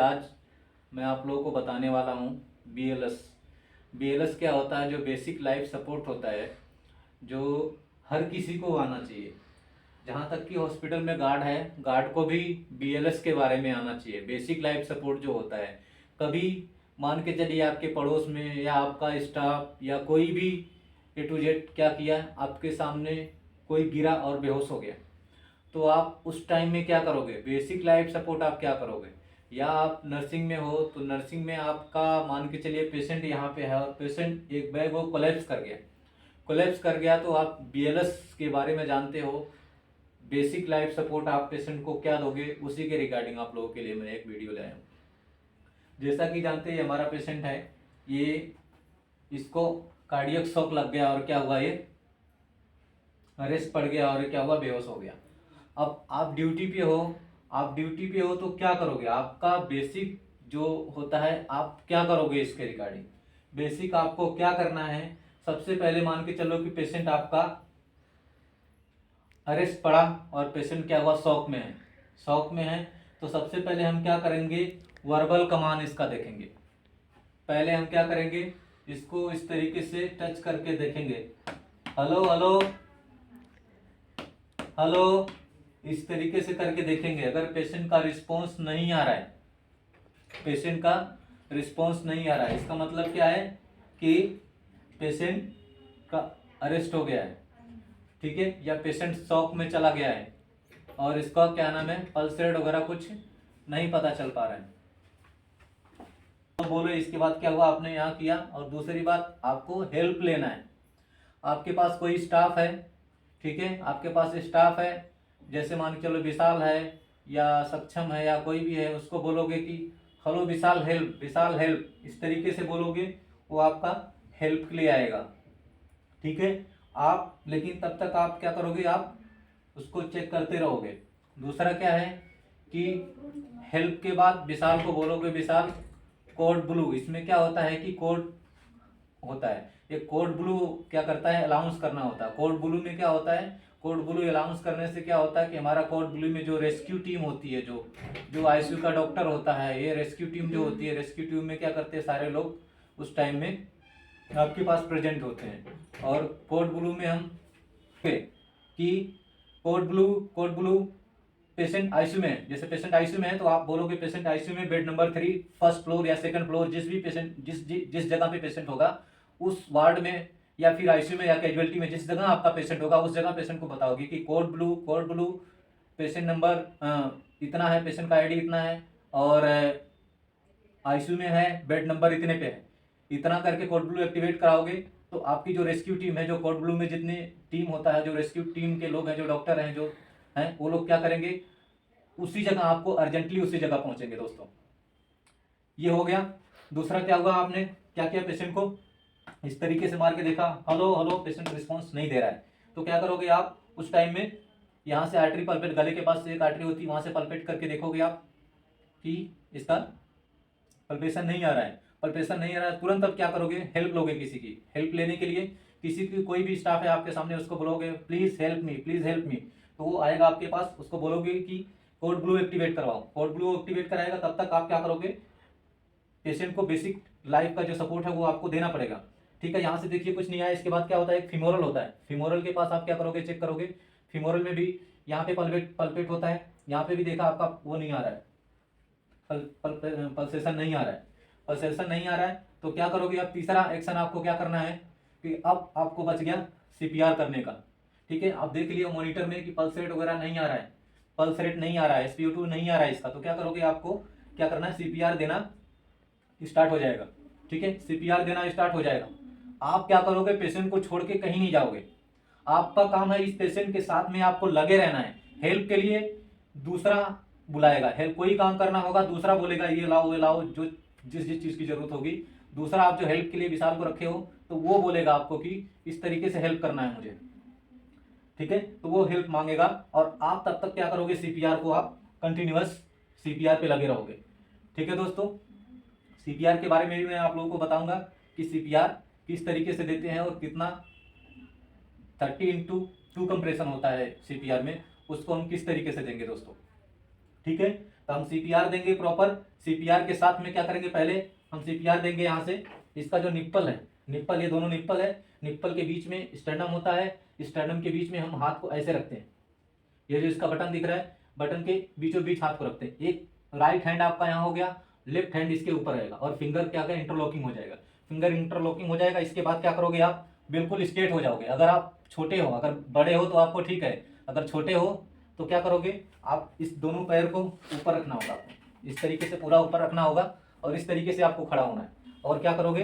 आज मैं आप लोगों को बताने वाला हूँ बीएलएस। बीएलएस क्या होता है? जो बेसिक लाइफ सपोर्ट होता है, जो हर किसी को आना चाहिए। जहाँ तक कि हॉस्पिटल में गार्ड है, गार्ड को भी बीएलएस के बारे में आना चाहिए। बेसिक लाइफ सपोर्ट जो होता है, कभी मान के चलिए आपके पड़ोस में या आपका स्टाफ या कोई भी ए टू जेड क्या किया, आपके सामने कोई गिरा और बेहोश हो गया, तो आप उस टाइम में क्या करोगे? बेसिक लाइफ सपोर्ट आप क्या करोगे? या आप नर्सिंग में हो तो नर्सिंग में आपका मान के चलिए पेशेंट यहाँ पे है और पेशेंट एक बैग वो कोलैप्स कर गया, तो आप बीएलएस के बारे में जानते हो। बेसिक लाइफ सपोर्ट आप पेशेंट को क्या दोगे, उसी के रिगार्डिंग आप लोगों के लिए मैं एक वीडियो लाया हूँ। जैसा कि जानते हैं हमारा पेशेंट है, ये इसको कार्डियक शॉक लग गया और क्या हुआ, ये अरेस्ट पड़ गया और क्या हुआ, बेहोश हो गया। अब आप ड्यूटी पे हो, तो क्या करोगे? आपका बेसिक जो होता है आप क्या करोगे इसके रिगार्डिंग? बेसिक आपको क्या करना है? सबसे पहले मान के चलो कि पेशेंट आपका अरेस्ट पड़ा और पेशेंट क्या हुआ, शॉक में है। तो सबसे पहले हम क्या करेंगे? वर्बल कमान इसका देखेंगे। पहले हम क्या करेंगे? इसको इस तरीके से टच करके देखेंगे, हेलो हेलो हेलो, इस तरीके से करके देखेंगे। अगर पेशेंट का रिस्पॉन्स नहीं आ रहा है, इसका मतलब क्या है कि पेशेंट का अरेस्ट हो गया है, ठीक है, या पेशेंट शॉक में चला गया है और इसका क्या नाम है, पल्स रेट वगैरह कुछ नहीं पता चल पा रहा है। तो बोलो इसके बाद क्या हुआ, आपने यहाँ किया। और दूसरी बात, आपको हेल्प लेना है। आपके पास कोई स्टाफ है, ठीक है, आपके पास स्टाफ है, जैसे मान के चलो विशाल है या सक्षम है या कोई भी है, उसको बोलोगे कि हेलो विशाल हेल्प, इस तरीके से बोलोगे, वो आपका हेल्प के लिए आएगा, ठीक है। आप लेकिन तब तक आप क्या करोगे, आप उसको चेक करते रहोगे। दूसरा क्या है कि हेल्प के बाद विशाल को बोलोगे, विशाल कोड ब्लू, इसमें क्या होता है कि कोड होता है, ये कोड ब्लू क्या करता है, अलाउंस करना होता है। कोड ब्लू में क्या होता है, कोड ब्लू अलाउंस करने से क्या होता है कि हमारा कोड ब्लू में जो रेस्क्यू टीम होती है, जो आईसीयू का डॉक्टर होता है, ये रेस्क्यू टीम जो होती है, रेस्क्यू टीम में क्या करते हैं, सारे लोग उस टाइम में आपके पास प्रेजेंट होते हैं। और कोड ब्लू में हम कि कोड ब्लू पेशेंट आईसीयू में है, जैसे पेशेंट आईसीयू में है तो आप बोलोगे पेशेंट आईसीयू में बेड नंबर 3 फर्स्ट फ्लोर या सेकंड फ्लोर, जिस भी पेशेंट जिस जगह पे पेशेंट होगा उस वार्ड में या फिर आईसीयू में या कैजुअलिटी में, जिस जगह आपका पेशेंट होगा उस जगह पेशेंट को बताओगे कि कोड ब्लू पेशेंट नंबर इतना है, पेशेंट का आईडी इतना है और आईसीयू में है, बेड नंबर इतने पे है, इतना करके कोड ब्लू एक्टिवेट कराओगे। तो आपकी जो रेस्क्यू टीम है, जो कोड ब्लू में जितनी टीम होता है, जो रेस्क्यू टीम के लोग हैं, जो डॉक्टर हैं, जो हैं, वो लोग क्या करेंगे, उसी जगह आपको अर्जेंटली उसी जगह पहुंचेंगे। दोस्तों ये हो गया। दूसरा क्या हुआ, आपने क्या किया, पेशेंट को इस तरीके से मार के देखा, हेलो हेलो, पेशेंट रिस्पॉन्स नहीं दे रहा है, तो क्या करोगे आप उस टाइम में, यहाँ से आर्टरी पल्पेट, गले के पास एक आर्टरी होती है, वहां से पल्पेट करके देखोगे आप कि इसका पल्पेशन नहीं आ रहा है, तुरंत अब क्या करोगे, हेल्प लोगे। किसी की हेल्प लेने के लिए किसी की कोई भी स्टाफ है आपके सामने, उसको बोलोगे प्लीज हेल्प मी, तो वो आएगा आपके पास, उसको बोलोगे कि कोड ब्लू एक्टिवेट करवाओ। कोड ब्लू एक्टिवेट कराएगा, तब तक आप क्या करोगे, पेशेंट को बेसिक लाइफ का जो सपोर्ट है वो आपको देना पड़ेगा, ठीक है। यहाँ से देखिए कुछ नहीं आया, इसके बाद क्या होता है, एक फिमोरल होता है, फिमोरल के पास आप क्या करोगे, चेक करोगे। फिमोरल में भी यहाँ पे पल्पेट होता है, यहाँ पे भी देखा आपका वो नहीं आ रहा है, पल्सेशन नहीं आ रहा है, तो क्या करोगे, अब तीसरा एक्शन आपको क्या करना है कि अब आपको बच गया सीपीआर करने का, ठीक है। आप देख लिया मॉनिटर में कि पल्स रेट वगैरह नहीं आ रहा है, SpO2 नहीं आ रहा है इसका, तो क्या करोगे, आपको क्या करना है, सीपीआर देना स्टार्ट हो जाएगा, ठीक है, सीपीआर देना स्टार्ट हो जाएगा। आप क्या करोगे, पेशेंट को छोड़ के कहीं नहीं जाओगे, आपका काम है इस पेशेंट के साथ में आपको लगे रहना है। हेल्प के लिए दूसरा बुलाएगा, हेल्प कोई काम करना होगा दूसरा बोलेगा ये लाओ, जो जिस चीज की जरूरत होगी, दूसरा आप जो हेल्प के लिए विशाल को रखे हो तो वो बोलेगा आपको कि इस तरीके से हेल्प करना है मुझे, ठीक है, तो वो हेल्प मांगेगा और आप तब तक क्या करोगे, सीपीआर को आप कंटिन्यूअस सीपीआर पे लगे रहोगे, ठीक है। दोस्तों सीपीआर के बारे में भी मैं आप लोगों को बताऊंगा कि सीपीआर किस तरीके से देते हैं और कितना 30x2 कंप्रेशन होता है सीपीआर में, उसको हम किस तरीके से देंगे दोस्तों, ठीक है। तो हम सीपीआर देंगे प्रॉपर। सीपीआर के साथ में क्या करेंगे, पहले हम सीपीआर देंगे यहाँ से। इसका जो निप्पल है, निप्पल, ये दोनों निप्पल है, निप्पल के बीच में स्टर्नम होता है, स्टर्नम के बीच में हम हाथ को ऐसे रखते हैं। ये जो इसका बटन दिख रहा है, बटन के बीचों बीच हाथ को रखते हैं। एक राइट हैंड आपका यहाँ हो गया, लेफ्ट हैंड इसके ऊपर रहेगा और फिंगर क्या होगा, इंटरलॉकिंग हो जाएगा। फिंगर इंटरलॉकिंग हो जाएगा। इसके बाद क्या करोगे आप, बिल्कुल स्ट्रेट हो जाओगे। अगर आप छोटे हो, अगर बड़े हो तो आपको ठीक है, अगर छोटे हो तो क्या करोगे आप, इस दोनों पैर को ऊपर रखना होगा आपको, इस तरीके से पूरा ऊपर रखना होगा और इस तरीके से आपको खड़ा होना है। और क्या करोगे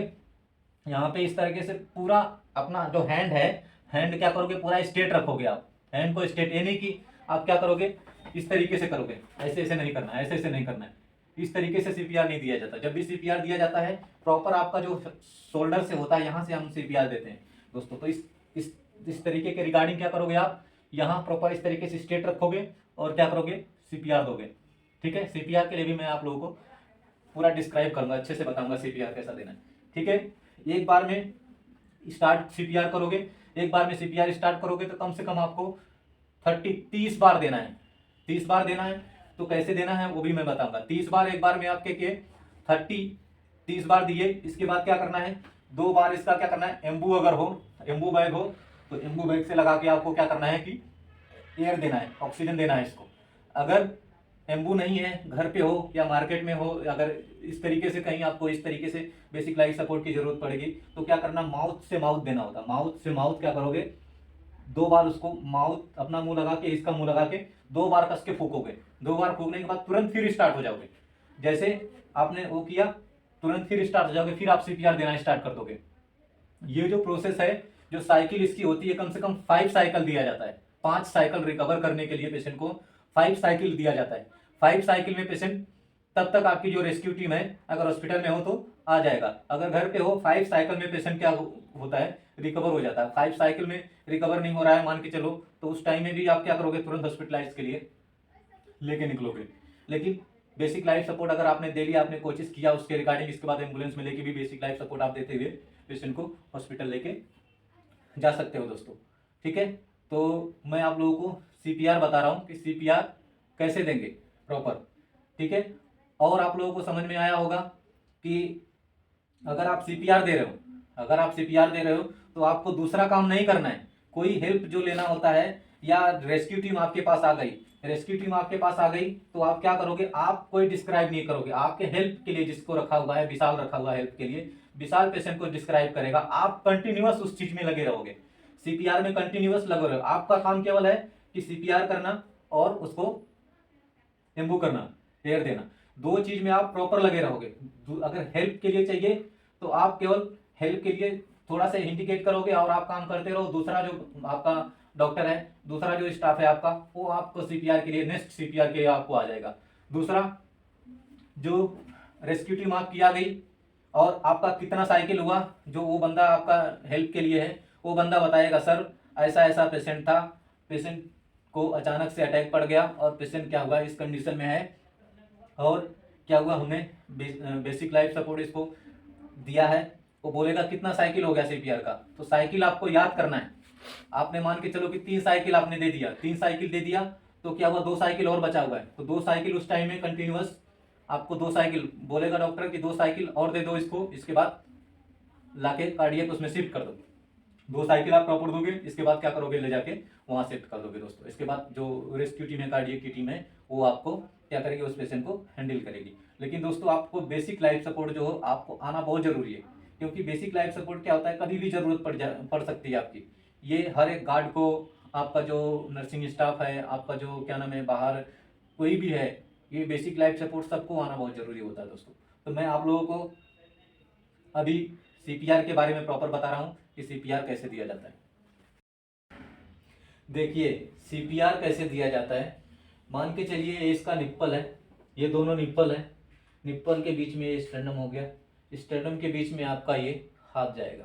यहाँ पे इस तरीके से पूरा अपना जो हैंड है, हैंड क्या करोगे पूरा स्ट्रेट रखोगे आप, हैंड को स्ट्रेट। ये नहीं कि आप क्या करोगे इस तरीके से करोगे, ऐसे ऐसे नहीं करना है, ऐसे ऐसे नहीं करना है। इस तरीके से सीपीआर नहीं दिया जाता। जब भी सीपीआर दिया जाता है प्रॉपर आपका जो शोल्डर से होता है, यहाँ से हम सीपीआर देते हैं दोस्तों। तो इस तरीके के रिगार्डिंग क्या करोगे आप, यहाँ प्रॉपर इस तरीके से स्ट्रेट रखोगे और क्या करोगे, सीपीआर दोगे। ठीक है, सीपीआर के लिए भी मैं आप लोगों को पूरा डिस्क्राइब करूंगा, अच्छे से बताऊंगा सीपीआर कैसा देना है। ठीक है, एक बार में स्टार्ट सीपीआर करोगे, एक बार में सीपीआर स्टार्ट करोगे तो कम से कम आपको 30 बार देना है। 30 बार देना है। तो कैसे देना है वो भी मैं बताऊंगा। 30 बार एक बार में आपके के 30 बार दिए। इसके बाद क्या करना है, 2 बार इसका क्या करना है, एम्बू अगर हो, एम्बू बैग हो तो एम्बू बैग से लगा के आपको क्या करना है कि एयर देना है, ऑक्सीजन देना है इसको। अगर एम्बू नहीं है, घर पे हो या मार्केट में हो, अगर इस तरीके से कहीं आपको इस तरीके से बेसिक लाइफ सपोर्ट की जरूरत पड़ेगी तो क्या करना, माउथ से माउथ देना होता है। माउथ से माउथ क्या करोगे, 2 बार उसको, माउथ अपना मुंह लगा के, इसका मुंह लगा के 2 बार कस के फूकोगे। 2 बार फूकने के बाद तुरंत फिर स्टार्ट हो जाओगे। जैसे आपने वो किया तुरंत फिर स्टार्ट हो जाओगे, फिर आप सीपीआर देना स्टार्ट कर दोगे। ये जो प्रोसेस है, जो साइकिल इसकी होती है, कम से कम 5 साइकिल दिया जाता है। 5 साइकिल रिकवर करने के लिए पेशेंट को 5 साइकिल दिया जाता है। 5 साइकिल में पेशेंट तब तक आपकी जो रेस्क्यू टीम है, अगर हॉस्पिटल में हो तो आ जाएगा। अगर घर पे हो, 5 साइकिल में पेशेंट क्या होता है, रिकवर हो जाता है। 5 साइकिल में रिकवर नहीं हो रहा है मान के चलो, तो उस टाइम में भी आप क्या करोगे, तुरंत हॉस्पिटलाइज के लिए लेके निकलोगे। लेकिन बेसिक लाइफ सपोर्ट अगर आपने दे लिया, आपने कोशिश किया उसके रिगार्डिंग, इसके बाद एम्बुलेंस में लेके भी बेसिक लाइफ सपोर्ट आप देते हुए पेशेंट को हॉस्पिटल लेके जा सकते हो दोस्तों। ठीक है, तो मैं आप लोगों को सीपीआर बता रहा हूँ कि सीपीआर कैसे देंगे प्रॉपर। ठीक है, और आप लोगों को समझ में आया होगा कि अगर आप सीपीआर दे रहे हो, अगर आप सीपीआर दे रहे हो तो आपको दूसरा काम नहीं करना है। कोई हेल्प जो लेना होता है, या रेस्क्यू टीम आपके पास आ गई, रेस्क्यू टीम आपके पास आ गई तो आप क्या करोगे, आप कोई डिस्क्राइब नहीं करोगे। आपके हेल्प के लिए जिसको रखा हुआ है, विशाल रखा हुआ है हेल्प के लिए, विशाल पेशेंट को डिस्क्राइब करेगा। आप कंटिन्यूअस उस चीज में लगे रहोगे, सीपीआर में कंटिन्यूअस लगे रहो। आपका काम केवल है कि सीपीआर करना और उसको एम्बू करना, एयर देना। 2 चीज में आप प्रॉपर लगे रहोगे। अगर हेल्प के लिए चाहिए तो आप केवल हेल्प के लिए थोड़ा सा इंडिकेट करोगे और आप काम करते रहो। दूसरा जो आपका डॉक्टर है, दूसरा जो स्टाफ है आपका, वो आपको सीपीआर के लिए, नेक्स्ट सीपीआर के लिए आपको आ जाएगा। दूसरा, जो रेस्क्यू टीम आपकी आ गई और आपका कितना साइकिल हुआ, जो वो बंदा आपका हेल्प के लिए है, वो बंदा बताएगा सर ऐसा ऐसा पेशेंट था, पेशेंट को अचानक से अटैक पड़ गया और पेशेंट क्या हुआ, इस कंडीशन में है, और क्या हुआ, हमने बेसिक लाइफ सपोर्ट इसको दिया है। वो बोलेगा कितना साइकिल हो गया सीपीआर का, तो साइकिल आपको याद करना है। आपने मान के चलो कि 3 साइकिल आपने दे दिया, 3 साइकिल दे दिया, तो क्या हुआ, 2 साइकिल और बचा हुआ है, तो 2 साइकिल उस टाइम में कंटिन्यूअस आपको 2 साइकिल बोलेगा डॉक्टर कि 2 साइकिल और दे दो इसको, इसके बाद लाके कार्डियक उसमें शिफ्ट कर दो। 2 साइकिल आप प्रॉपर दोगे, इसके बाद क्या करोगे, ले जाके वहां शिफ्ट कर दोगे दोस्तों। इसके बाद जो रेस्क्यू टीम है, कार्डियक की टीम है, वो आपको क्या करेगी, उस पेशेंट को हैंडल करेगी। लेकिन दोस्तों आपको बेसिक लाइफ सपोर्ट जो हो आपको आना बहुत जरूरी है, क्योंकि बेसिक लाइफ सपोर्ट क्या होता है, कभी भी जरूरत पड़ सकती है आपकी। ये हर एक गार्ड को, आपका जो नर्सिंग स्टाफ है, आपका जो क्या नाम है, बाहर कोई भी है, ये बेसिक लाइफ सपोर्ट सबको आना बहुत जरूरी होता है दोस्तों। तो मैं आप लोगों को अभी सीपीआर के बारे में प्रॉपर बता रहा हूँ कि सीपीआर कैसे दिया जाता है। देखिए सीपीआर कैसे दिया जाता है, मान के चलिए ये इसका निप्पल है, ये दोनों निप्पल है, निप्पल के बीच में ये स्टर्नम हो गया, स्टर्नम के बीच में आपका ये हाथ जाएगा।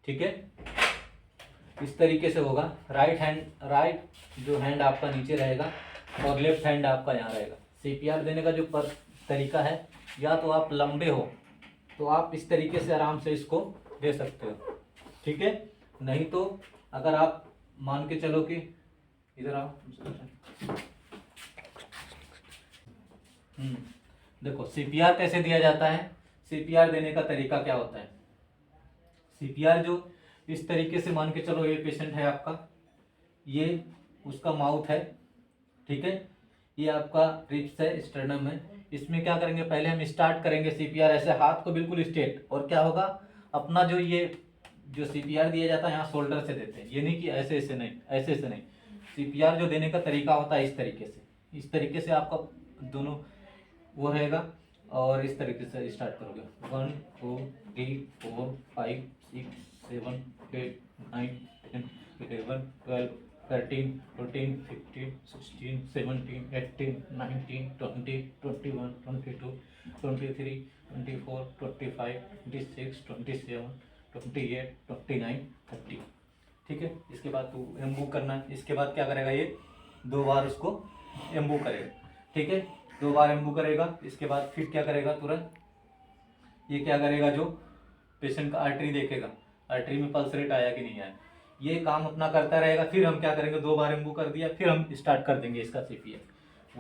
ठीक है, इस तरीके से होगा। राइट जो हैंड आपका नीचे रहेगा और लेफ्ट हैंड आपका यहाँ रहेगा। सीपीआर देने का जो तरीका है, या तो आप लंबे हो तो आप इस तरीके से आराम से इसको दे सकते हो। ठीक है, नहीं तो अगर आप मान के चलो कि इधर आओ, देखो सीपीआर कैसे दिया जाता है, सीपीआर देने का तरीका क्या होता है। सीपीआर जो इस तरीके से मान के चलो, ये पेशेंट है आपका, ये उसका माउथ है, ठीक है, ये आपका रिब्स है, स्टर्नम है। इसमें क्या करेंगे, पहले हम स्टार्ट करेंगे सीपीआर ऐसे, हाथ को बिल्कुल स्ट्रेट, और क्या होगा अपना जो ये जो सीपीआर दिया जाता है यहाँ शोल्डर से देते हैं, ये नहीं कि ऐसे ऐसे नहीं, ऐसे ऐसे नहीं। सीपीआर जो देने का तरीका होता है इस तरीके से आपका दोनों वो रहेगा, और इस तरीके से स्टार्ट करोगे। 1 2 3 4 5 6 7 8 9 10 11 12 13 14 15 16 17 18 19 20 21 22 23 24 25 26 27 28 29 30। ठीक है, इसके बाद तू एम्बू करना है। इसके बाद क्या करेगा, ये 2 बार उसको एम्बू करेगा, ठीक है, 2 बार एम्बू करेगा। इसके बाद फिर क्या करेगा, तुरंत ये क्या करेगा, जो पेशेंट का आर्टरी देखेगा, आर्टरी में पल्स रेट आया कि नहीं आया, ये काम अपना करता रहेगा। फिर हम क्या करेंगे, 2 बार एम्बू कर दिया, फिर हम स्टार्ट कर देंगे इसका सीपीआर।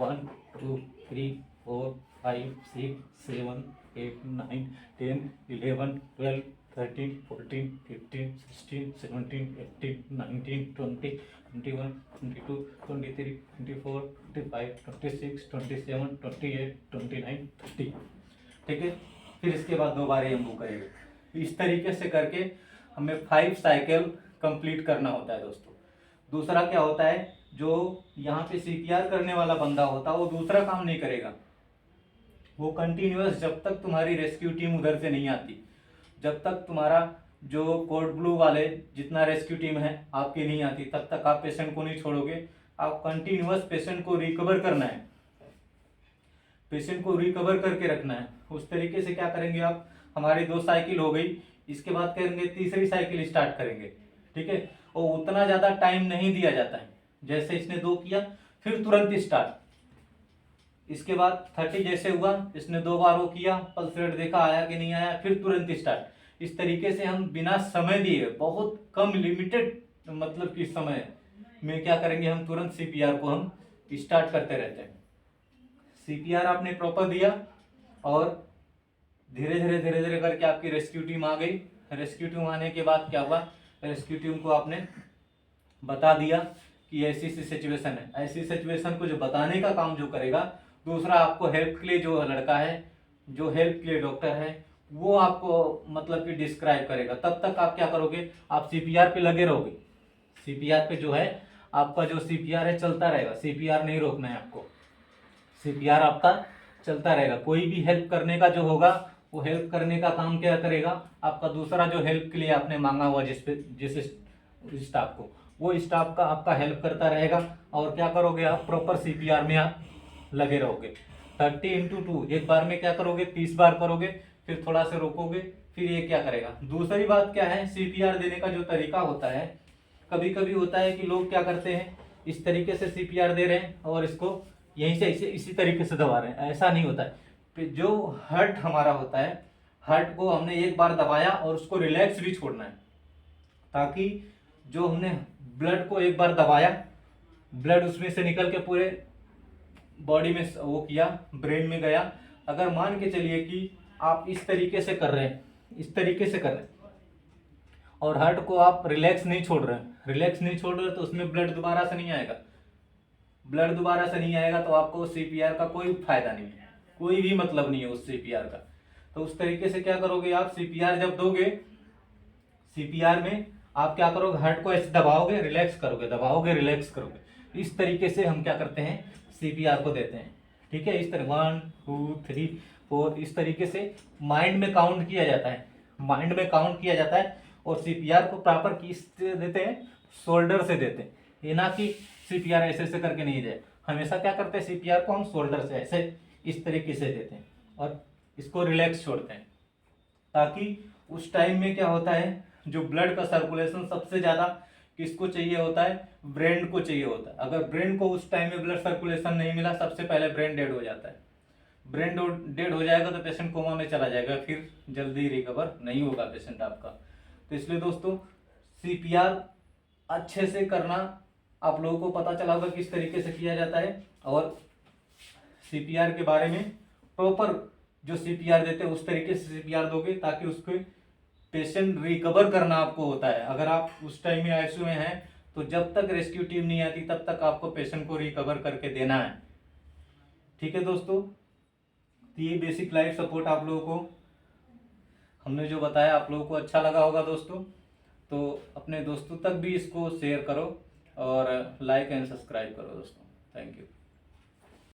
1 2 3 4 5 6 7 8 9 10 11 12 13 14 15 16 17 18 19 20 21 22 23 24 25 26 27 28 29 30। ठीक है, फिर इसके बाद 2 बार एम्बू करेंगे। इस तरीके से करके हमें 5 साइकिल कंप्लीट करना होता है दोस्तों। दूसरा क्या होता है, जो यहाँ पे सीपीआर करने वाला बंदा होता है वो दूसरा काम नहीं करेगा, वो कंटिन्यूअस जब तक तुम्हारी रेस्क्यू टीम उधर से नहीं आती, जब तक तुम्हारा जो कोड ब्लू वाले जितना रेस्क्यू टीम है आपकी नहीं आती, तब तक आप पेशेंट को नहीं छोड़ोगे। आप कंटिन्यूअस पेशेंट को रिकवर करना है, पेशेंट को रिकवर करके रखना है। उस तरीके से क्या करेंगे आप, हमारी 2 साइकिल हो गई, इसके बाद करेंगे तीसरी साइकिल स्टार्ट करेंगे, ठीक है। और उतना ज्यादा टाइम नहीं दिया जाता है, जैसे इसने 2 किया फिर तुरंत स्टार्ट। इसके बाद 30 जैसे हुआ, इसने 2 बार वो किया, पल्स रेट देखा आया कि नहीं आया, फिर तुरंत स्टार्ट। इस तरीके से हम बिना समय दिए, बहुत कम लिमिटेड मतलब कि समय में क्या करेंगे, हम तुरंत सीपीआर को हम स्टार्ट करते रहते हैं। सीपीआर आपने प्रॉपर दिया और धीरे धीरे करके आपकी रेस्क्यू टीम आ गई। रेस्क्यू टीम आने के बाद क्या हुआ, रेस्क्यू टीम को आपने बता दिया कि ऐसी ऐसी सिचुएशन है। ऐसी सिचुएशन को जो बताने का काम जो करेगा, दूसरा आपको हेल्प के लिए जो लड़का है, जो हेल्प के लिए डॉक्टर है, वो आपको मतलब कि डिस्क्राइब करेगा। तब तक आप क्या करोगे, आप सीपीआर पे लगे रहोगे। सीपीआर पे जो है आपका जो सीपीआर है चलता रहेगा, सीपीआर नहीं रोकना है आपको, सीपीआर आपका चलता रहेगा। कोई भी हेल्प करने का जो होगा, वो हेल्प करने का काम क्या करेगा, आपका दूसरा जो हेल्प के लिए आपने मांगा हुआ जिस स्टाफ को, वो स्टाफ का आपका हेल्प करता रहेगा। और क्या करोगे, आप प्रॉपर सीपीआर में आप लगे रहोगे। 30x2 एक बार में क्या करोगे, 30 बार करोगे, फिर थोड़ा सा रोकोगे, फिर ये क्या करेगा। दूसरी बात क्या है, सीपीआर देने का जो तरीका होता है, कभी कभी होता है कि लोग क्या करते हैं, इस तरीके से सीपीआर दे रहे हैं और इसको यहीं से इसी तरीके से दबा रहे हैं। ऐसा नहीं होता है। जो हार्ट हमारा होता है, हार्ट को हमने एक बार दबाया और उसको रिलैक्स भी छोड़ना है, ताकि जो हमने ब्लड को एक बार दबाया, ब्लड उसमें से निकल के पूरे बॉडी में वो किया, ब्रेन में गया। अगर मान के चलिए कि आप इस तरीके से कर रहे हैं, इस तरीके से कर रहे हैं और हार्ट को आप रिलैक्स नहीं छोड़ रहे हैं, रिलैक्स नहीं छोड़ रहे, तो उसमें ब्लड दोबारा से नहीं आएगा। ब्लड दोबारा से नहीं आएगा तो आपको सीपीआर का कोई फायदा नहीं है, कोई भी मतलब नहीं है उस सीपीआर का। तो उस तरीके से क्या करोगे, आप सीपीआर जब दोगे, सीपीआर में आप क्या करोगे, हार्ट को ऐसे दबाओगे, रिलैक्स करोगे, दबाओगे, रिलैक्स करोगे। इस तरीके से हम क्या करते हैं, सीपीआर को देते हैं। ठीक है, इस तरह 1 2 3 4 इस तरीके से माइंड में काउंट किया जाता है, माइंड में काउंट किया जाता है। और सीपीआर को प्रॉपर किस से देते हैं, शोल्डर से देते हैं। ये ना कि सीपीआर ऐसे ऐसे करके नहीं दे, हमेशा क्या करते हैं, सीपीआर को हम शोल्डर से ऐसे इस तरीके से देते हैं और इसको रिलैक्स छोड़ते हैं, ताकि उस टाइम में क्या होता है, जो ब्लड का सर्कुलेशन सबसे ज्यादा किसको चाहिए होता है, ब्रेन को चाहिए होता है। अगर ब्रेन को उस टाइम में ब्लड सर्कुलेशन नहीं मिला, सबसे पहले ब्रेन डेड हो जाता है। ब्रेन डेड हो जाएगा तो पेशेंट कोमा में चला जाएगा, फिर जल्दी रिकवर नहीं होगा पेशेंट आपका। तो इसलिए दोस्तों सीपीआर अच्छे से करना, आप लोगों को पता चला होगा किस तरीके से किया जाता है। और सीपीआर के बारे में प्रॉपर जो सीपीआर देते हैं उस तरीके से सीपीआर दोगे, ताकि उसको पेशेंट रिकवर करना आपको होता है। अगर आप उस टाइम में आईसीयू में हैं तो जब तक रेस्क्यू टीम नहीं आती तब तक आपको पेशेंट को रिकवर करके देना है। ठीक है दोस्तों, तो ये बेसिक लाइफ सपोर्ट आप लोगों को हमने जो बताया आप लोगों को अच्छा लगा होगा दोस्तों। तो अपने दोस्तों तक भी इसको शेयर करो और लाइक एंड सब्सक्राइब करो दोस्तों। Thank you.